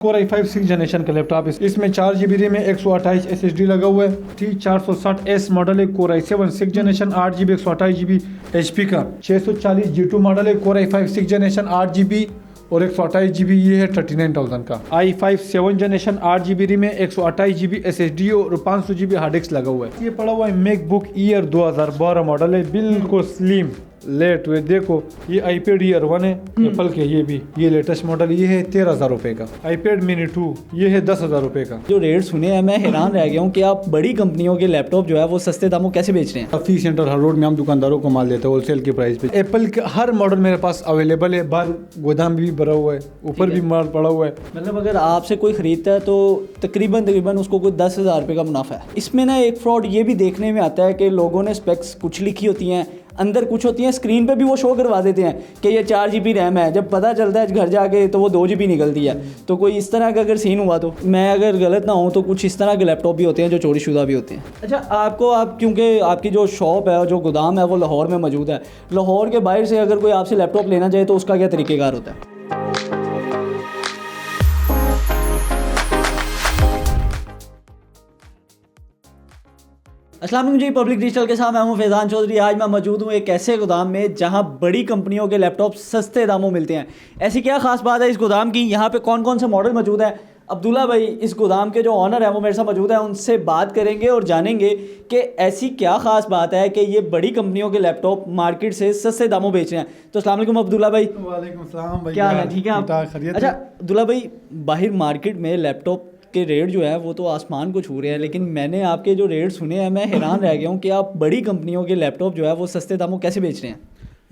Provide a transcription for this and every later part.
Core i5 6 generation का laptop इसमें 4 GB RAM है, 128 SSD लगा हुआ है। T460S मॉडल है। Core i7 6 generation 8 GB 128 GB HP का 640 G2 मॉडल है। Core i5 6 जनरेशन 8 GB और 128 GB ये है 39,000 का। i5 7 जनरेशन 8 GB रैम है, 128 GB SSD और 500 GB हार्ड डिस्क लगा हुआ है। ये पड़ा हुआ है मैकबुक ईयर 2012 मॉडल है, बिल्कुल स्लिम लेट हुए। देखो ये iPad ईयर 1 है एप्पल के, ये लेटेस्ट मॉडल ये है 13,000 रुपए का। iPad mini 2 ये है 10,000 रुपए का। जो रेट सुने हैं मैं हैरान रह गया हूँ कि आप बड़ी कंपनियों के लैपटॉप जो है वो सस्ते दामों कैसे बेच रहे हैं। फी सेंटर हर रोड में हम दुकानदारों को माल देते हैं होलसेल के प्राइस पे। एप्पल का हर मॉडल मेरे पास अवेलेबल है, बाहर गोदाम भी भरा हुआ है, ऊपर भी माल पड़ा हुआ है। मतलब अगर आपसे कोई खरीदता है तो तकरीबन उसको कोई 10,000 रुपये का मुनाफा है। इसमें ना एक फ्रॉड ये भी देखने में आता है कि लोगों ने स्पेक्स कुछ लिखी होती हैं, अंदर कुछ होती हैं, स्क्रीन पे भी वो शो करवा देते हैं कि ये 4 GB रैम है, जब पता चलता है घर जाके तो वो 2 GB निकलती है। तो कोई इस तरह का अगर सीन हुआ तो मैं अगर गलत ना हूँ तो कुछ इस तरह के लैपटॉप भी होते हैं जो चोरीशुदा भी होते हैं। अच्छा आप क्योंकि आपकी जो शॉप है जो गोदाम है वो लाहौर में मौजूद है, लाहौर के बाहर से अगर कोई आपसे लैपटॉप लेना चाहे तो उसका क्या तरीक़ेकार होता है? अस्सलाम वालेकुम जी, पब्लिक डिजिटल के साथ मैं हूं फैज़ान चौधरी। आज मैं मौजूद हूं एक ऐसे गोदाम में जहां बड़ी कंपनियों के लैपटॉप सस्ते दामों मिलते हैं। ऐसी क्या खास बात है इस गोदाम की? यहां पे कौन कौन से मॉडल मौजूद है? अब्दुल्ला भाई इस गोदाम के जो ऑनर है वो मेरे साथ मौजूद है, उनसे बात करेंगे और जानेंगे कि ऐसी क्या खास बात है कि ये बड़ी कंपनियों के लैपटॉप मार्केट से सस्ते दामों बेच रहे हैं। तो अस्सलाम वालेकुम अब्दुल्ला भाई। वालेकुम सलाम भाई, क्या हाल है? ठीक है आप? अच्छा अब्दुल्ला भाई, बाहर मार्केट में लैपटॉप के रेट जो है वो तो आसमान को छू रहे हैं, लेकिन मैंने आपके जो रेट सुने हैं मैं हैरान रह गया हूँ कि आप बड़ी कंपनियों के लैपटॉप जो है वो सस्ते दामों कैसे बेच रहे हैं।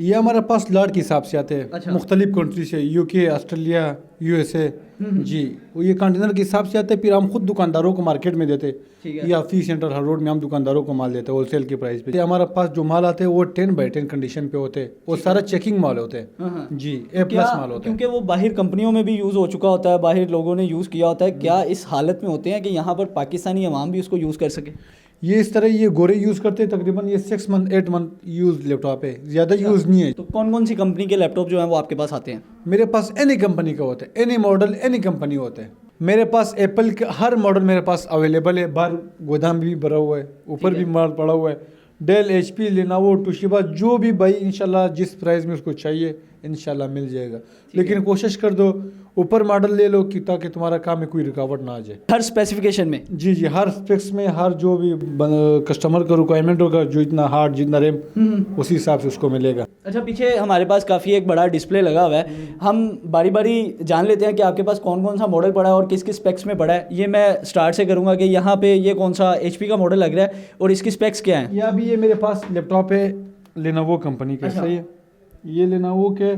ये हमारे पास लॉट के हिसाब से आते हैं। अच्छा। मुख्तलिफ कंट्री से, UK, ऑस्ट्रेलिया, USA जी, वो ये कंटेनर के हिसाब से आते हैं। फिर हम खुद दुकानदारों को मार्केट में देते हैं या फी सेंटर हर रोड में हम दुकानदारों को माल देते हैं होलसेल के प्राइस पे। हमारे पास जो माल आते हैं वो 10/10 कंडीशन पे होते हैं, वो सारा चेकिंग माल होते हैं जी, A+ माल होते हैं। क्योंकि वो बाहर कंपनियों में भी यूज़ हो चुका होता है, बाहर लोगों ने यूज़ किया होता है, क्या इस हालत में होते हैं कि यहाँ पर पाकिस्तानी अवाम भी उसको यूज़ कर सके? ये इस तरह ये गोरे यूज़ करते हैं, तकरीबन ये 6 मंथ 8 मंथ यूज़ लैपटॉप है, ज़्यादा यूज़ नहीं है। तो कौन कौन सी कंपनी के लैपटॉप जो हैं वो आपके पास आते हैं? मेरे पास एनी कंपनी का होता है, एनी मॉडल एनी कंपनी होता है। मेरे पास एप्पल का हर मॉडल मेरे पास अवेलेबल है, बाहर गोदाम भी भरा हुआ है, ऊपर भी माल पड़ा हुआ है। डेल, HP, लेनोवो, टोशिबा, जो भी भाई इंशाल्लाह जिस प्राइस में उसको चाहिए इंशाल्लाह मिल जाएगा। लेकिन कोशिश कर दो ऊपर मॉडल ले लो कि ताकि तुम्हारा काम में कोई रुकावट ना आ जाए। हर स्पेसिफिकेशन में? जी, हर स्पेक्स में, हर जो भी कस्टमर का रिक्वायरमेंट होगा, जो इतना हार्ड जितना रैम उसी हिसाब से उसको मिलेगा। अच्छा, पीछे हमारे पास काफ़ी एक बड़ा डिस्प्ले लगा हुआ है, हम बारी बारी जान लेते हैं कि आपके पास कौन कौन सा मॉडल पड़ा है और किस किस स्पेक्स में पड़ा है। ये मैं स्टार्ट से करूँगा कि यहाँ पे ये कौन सा HP का मॉडल लग रहा है और इसकी स्पेक्स क्या है? ये अभी ये मेरे पास लैपटॉप है लेनोवो कंपनी का। सही है, ये लेनोवो के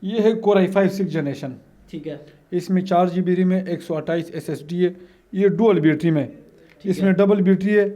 ये है Core i5 6 जनरेशन। ठीक है। इसमें 4 GB रैम है, 128 SSD है। ये डुअल बैटरी में, इसमें डबल बैटरी है।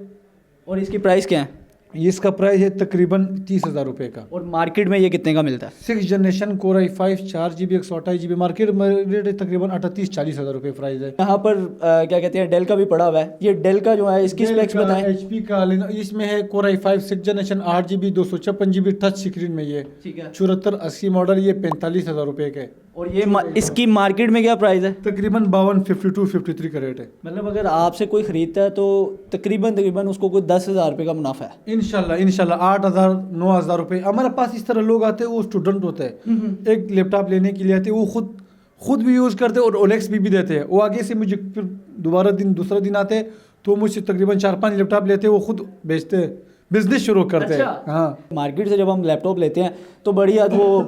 और इसकी प्राइस क्या है? इसका प्राइस है तकरीबन 30,000 रुपये का। और मार्केट में ये कितने का मिलता है? 6 generation Core i5 4 GB 128 GB market में रेट है तकरीबन 38-40 हज़ार रुपये प्राइस है। यहाँ पर क्या कहते हैं डेल का भी पड़ा हुआ है। ये डेल का जो है इसकी स्पेक्स बताएं। HP का इसमें है Core i5 6 generation 8 GB 256 GB touch screen में, ये 7480 मॉडल, ये 45,000 रुपये के। और ये इसकी मार्केट में क्या प्राइस है? तकरीबन 52, 52, 53 का रेट है। मतलब अगर आपसे कोई खरीदता है तो तकरीबन उसको कोई 10,000 रुपये का मुनाफा है। इंशाल्लाह 8,000 9,000 रुपये। हमारे पास इस तरह लोग आते हैं, वो स्टूडेंट होते हैं, एक लैपटॉप लेने के लिए आते हैं, वो खुद भी यूज़ करते हैं और OLX भी देते हैं। वो आगे से मुझे फिर दूसरा दिन आते हैं तो मुझसे तकरीबन 4-5 लैपटॉप लेते हैं, वो खुद बेचते हैं, बिजनेस शुरू करते हैं। हाँ, मार्केट से जब हम लैपटॉप लेते हैं तो बढ़िया वो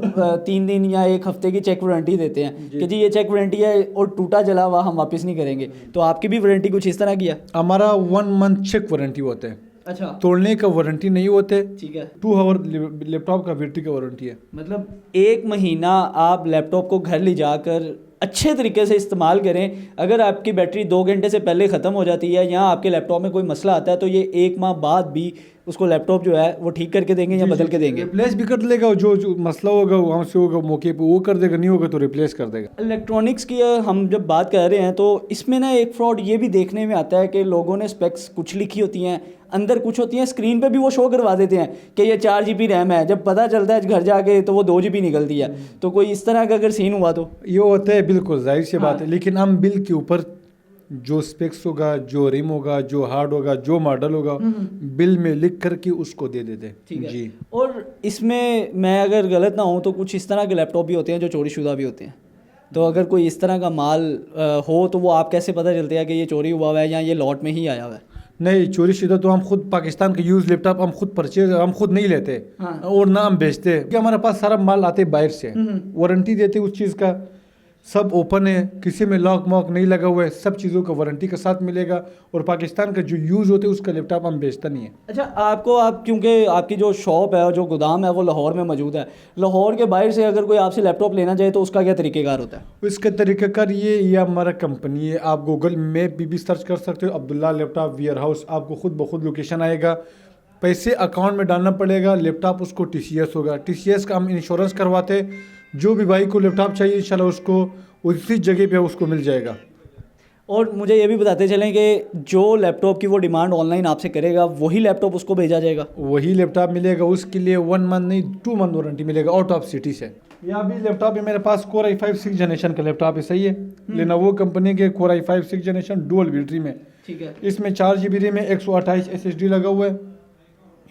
3 दिन या 1 हफ्ते की चेक वारंटी देते हैं कि जी ये चेक वारंटी है और टूटा जला हुआ हम वापस नहीं करेंगे। तो आपकी भी वारंटी कुछ इस तरह की है? हमारा 1 मंथ चेक वारंटी होते हैं। अच्छा, तोड़ने का वारंटी नहीं होते। ठीक है। 2 आवर लैपटॉप का बैटरी का वारंटी है। मतलब 1 महीना आप लैपटॉप को घर ले जाकर अच्छे तरीके से इस्तेमाल करें। अगर आपकी बैटरी 2 घंटे से पहले ख़त्म हो जाती है या आपके लैपटॉप में कोई मसला आता है तो ये 1 माह बाद भी उसको लैपटॉप जो है वो ठीक करके देंगे या बदल के देंगे? रिप्लेस भी कर लेगा, जो मसला होगा वहाँ से होगा मौके पे वो कर देगा, नहीं होगा तो रिप्लेस कर देगा। इलेक्ट्रॉनिक्स की हम जब बात कर रहे हैं तो इसमें ना एक फ्रॉड ये भी देखने में आता है कि लोगों ने स्पेक्स कुछ लिखी होती हैं, अंदर कुछ होती हैं स्क्रीन पे भी वो शो करवा देते हैं कि ये 4 GB रैम है, जब पता चलता है घर जाके तो वो 2 GB निकलती है। तो कोई इस तरह का अगर सीन हुआ तो ये होता है, बिल्कुल जाहिर सी बात हाँ। है, लेकिन हम बिल के ऊपर जो स्पेक्स होगा, जो रिम होगा, जो हार्ड होगा, जो मॉडल होगा, बिल में लिख करके उसको दे देते ठीक है। जी। और इसमें मैं अगर गलत ना हूँ तो कुछ इस तरह के लैपटॉप भी होते हैं जो चोरी शुदा भी होते हैं, तो अगर कोई इस तरह का माल हो तो वो आप कैसे पता चलते हैं कि ये चोरी हुआ हुआ है या ये लॉट में ही आया हुआ है? नहीं, चोरी शुदा तो हम खुद पाकिस्तान के यूज लैपटॉप हम खुद परचेज हम खुद नहीं लेते, हाँ। और ना हम बेचते, क्योंकि हमारे पास सारा माल आते बाहर से, वारंटी देते उस चीज़ का, सब ओपन है, किसी में लॉक मॉक नहीं लगा हुआ है, सब चीज़ों का वारंटी के साथ मिलेगा, और पाकिस्तान का जो यूज़ होते है उसका लैपटॉप हम बेचता नहीं है। अच्छा, आप क्योंकि आपकी जो शॉप है और जो गोदाम है वो लाहौर में मौजूद है, लाहौर के बाहर से अगर कोई आपसे लैपटॉप लेना चाहे तो उसका क्या तरीक़ेकार होता है? इसका तरीक़ाकार ये हमारा कंपनी है, आप गूगल मैप भी सर्च कर सकते हो, अब्दुल्ला लैपटॉप वेयर हाउस, आपको खुद ब खुद लोकेशन आएगा, पैसे अकाउंट में डालना पड़ेगा, लैपटॉप उसको TCS होगा, TCS का हम इंश्योरेंस करवाते, जो भी भाई को लैपटॉप चाहिए इंशाल्लाह उसको उसी जगह पे उसको मिल जाएगा। और मुझे ये भी बताते चलें कि जो लैपटॉप की वो डिमांड ऑनलाइन आपसे करेगा वही लैपटॉप उसको भेजा जाएगा? वही लैपटॉप मिलेगा, उसके लिए 1 मंथ नहीं 2 मंथ वारंटी मिलेगा आउट ऑफ सिटी से। यहाँ भी लैपटॉप है मेरे पास, Core i5 6 जनरेशन का लैपटॉप है, सही है, लेनोवो कंपनी के Core i5 6 generation dual battery में, ठीक है। इसमें 4 GB रैम है, 128 SSD लगा हुआ है,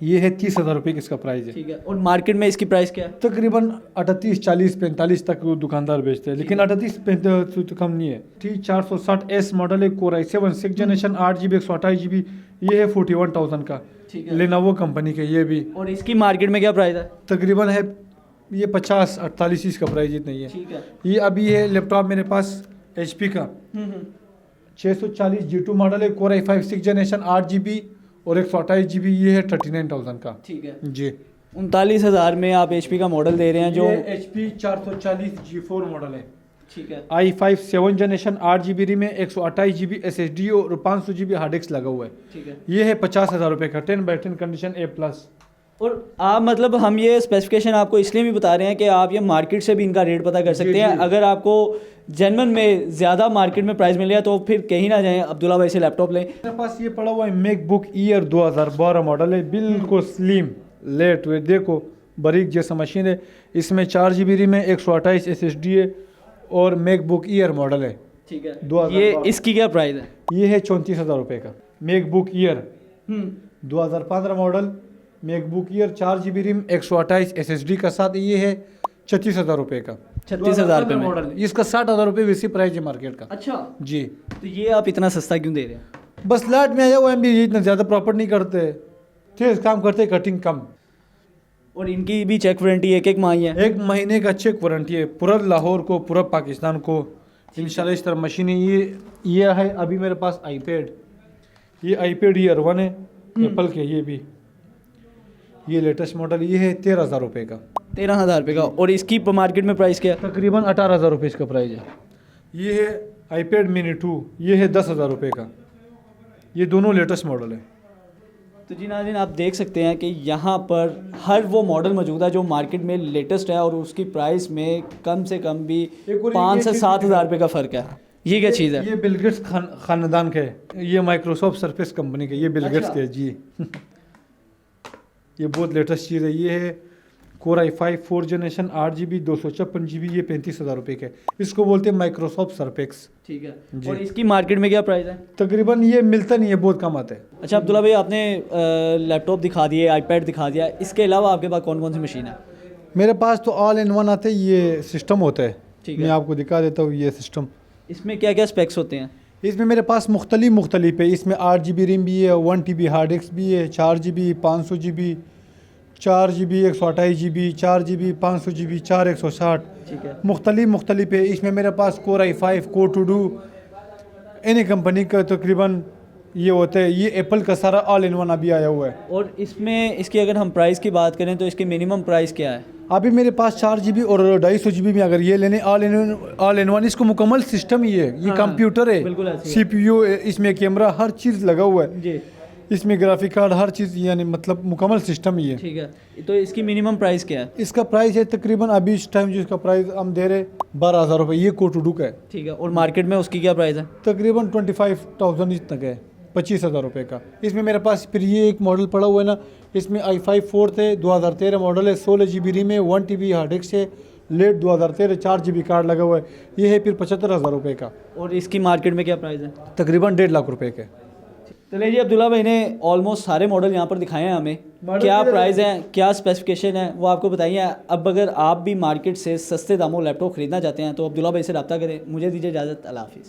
ये है 30,000 रुपये की इसका प्राइस है। ठीक है। और मार्केट में इसकी प्राइस क्या है? तकरीबन 38, 40, 45 तक वो दुकानदार बेचते हैं, लेकिन 38, 45 तो कम नहीं है। T460S मॉडल है, Core i7 6 generation 8 GB 128 GB, ये है 41,000 का, ठीक है। लेनोवो कंपनी के ये भी। और इसकी मार्केट में क्या प्राइस है? तकरीबन है ये 50, 48 इसका प्राइस इतना ही है। ठीक है। ये अभी है लैपटॉप मेरे पास HP का 640 G2 मॉडल है, Core i5 6 जनरेशन 8 GB और 128 GB, ये है 39,000 का। ठीक है जी। 39,000 में आप HP का मॉडल दे रहे हैं जो ये HP 440 G4 मॉडल है, ठीक है। i5 7 जनरेशन 8 GB रैम में 128 GB SSD और 500 GB हार्ड डिस्क लगा हुआ है, ठीक है। ये है 50,000 रुपये का, 10/10 कंडीशन A+। और आप मतलब हम ये स्पेसिफिकेशन आपको इसलिए भी बता रहे हैं कि आप ये मार्केट से भी इनका रेट पता कर सकते हैं। अगर आपको जेन्युइन में ज़्यादा मार्केट में प्राइस मिल रहा है तो फिर कहीं ना जाएं, अब्दुल्ला भाई से लैपटॉप लें। मेरे पास ये पड़ा हुआ है मैकबुक एयर 2012 मॉडल है, बिल्कुल स्लिम लेट वेट, देखो बारीक जैसा मशीन है, इसमें 4 GB रैम है, 128 SSD है और मैकबुक एयर मॉडल है, ठीक है। 2012। ये इसकी क्या प्राइस है? ये है 34,000 रुपये का MacBook air 2015 model, MacBook air 4 GB RAM 128 SSD का साथ, ये है 36,000 रुपये का, 36,000 रुपये में मॉडल। इसका 60,000 रुपये वैसी प्राइस है मार्केट का। अच्छा, जी। तो ये आप इतना सस्ता क्यों दे रहे हैं? बस लाट में आया हुआ हम भी इतना ज़्यादा प्रॉफिट नहीं करते, तेज काम करते, कटिंग कम। और इनकी भी चेक वारंटी 1 माह ही है? 1 महीने का चेक वारंटी है, पूरा लाहौर को, पूरा पाकिस्तान को इंशाल्लाह इस तरह मशीनें। ये है अभी मेरे पास iPad, ये iPad Air 1 है एप्पल के, ये भी ये लेटेस्ट मॉडल, ये है 13,000 रुपये का। 13,000 रुपये का। और इसकी मार्केट में प्राइस क्या है? तकरीबन 18,000 रुपये इसका प्राइस है। ये है iPad mini 2, ये है 10,000 रुपये का, ये दोनों लेटेस्ट मॉडल है। तो जी नाज़रीन, आप देख सकते हैं कि यहाँ पर हर वो मॉडल मौजूद है जो मार्केट में लेटेस्ट है और उसकी प्राइस में कम से कम भी एक और 5 से ये 7,000 रुपये का फ़र्क है। ये क्या चीज़ है? ये बिल गेट्स खानदान का है, ये माइक्रोसॉफ्ट सरफेस कंपनी का, ये बिल गेट्स के है जी। ये बहुत लेटेस्ट चीज़ है। ये है Core i5 4 generation 8 GB 256 GB, ये 35,000 रुपये का, इसको बोलते हैं माइक्रोसॉफ्ट सरफेक्स। ठीक है। जी। और इसकी मार्केट में क्या प्राइस है? तकरीबन ये मिलता नहीं है, बहुत कम आता है। अच्छा अब्दुल्ला भाई, आपने लैपटॉप दिखा दिए, iPad दिखा दिया, इसके अलावा आपके पास कौन कौन सी मशीन है? मेरे पास तो ऑल इन वन आते, ये सिस्टम होता है, ठीक मैं है। आपको दिखा देता हूँ ये सिस्टम। इसमें क्या क्या स्पेक्स होते हैं? इसमें मेरे पास मुख्तलिफ है, इसमें 8 GB रैम भी है, 1 TB हार्ड डिस्क भी है, 4 GB 500 GB, 4 GB 128 GB, 4 GB 500 GB, 4 160, ठीक है। मुख्तलिफ है। इसमें मेरे पास Core i5 Core to do any company का तकरीबन ये होता है, ये एप्पल का सारा ऑल इन वन अभी आया हुआ है। और इसमें इसकी अगर हम प्राइस की बात करें तो इसकी मिनिमम प्राइस क्या है? अभी मेरे पास 4 GB और 250 GB में अगर ये लेने ऑल इन वन, इसको मुकम्मल सिस्टम ही है, ये हाँ, कंप्यूटर है, बिल्कुल ऐसे ही है। CPU, इसमें कैमरा, हर चीज़ लगा हुआ है, जी, इसमें ग्राफिक कार्ड, हर चीज़, यानी मतलब मुकम्मल सिस्टम ही है। ठीक है। तो इसकी मिनिमम प्राइस क्या है? इसका प्राइस है तकरीबन अभी इस टाइम जो इसका प्राइस हम दे रहे 12,000 रुपये, ये Core to do का है। ठीक है। और मार्केट में उसकी क्या प्राइस है? तकरीबन 25,000 तक है। 25,000 रुपये का। इसमें मेरे पास फिर ये एक मॉडल पड़ा हुआ है ना, इसमें i5 4th है, 2013 मॉडल है, 16 GB रैम है, 1 TB हार्ड डिस्क है, लेट 2013 4 GB कार्ड लगा हुआ है। ये है फिर 75,000 रुपये का। और इसकी मार्केट में क्या प्राइस है? तकरीबन 1.5 लाख रुपए के। चलिए जी, अब्दुल्ला भाई ने ऑलमोस्ट सारे मॉडल यहाँ पर दिखाए हैं हमें। मॉडल क्या किधर प्राइस है, क्या स्पेसिफिकेशन है, वो आपको बताइए। अब अगर आप भी मार्केट से सस्ते दामों लैपटॉप खरीदना चाहते हैं तो अब्दुल्ला भाई से रब्ता करें। मुझे दीजिए इजाज़त, अल्लाह हाफिज़।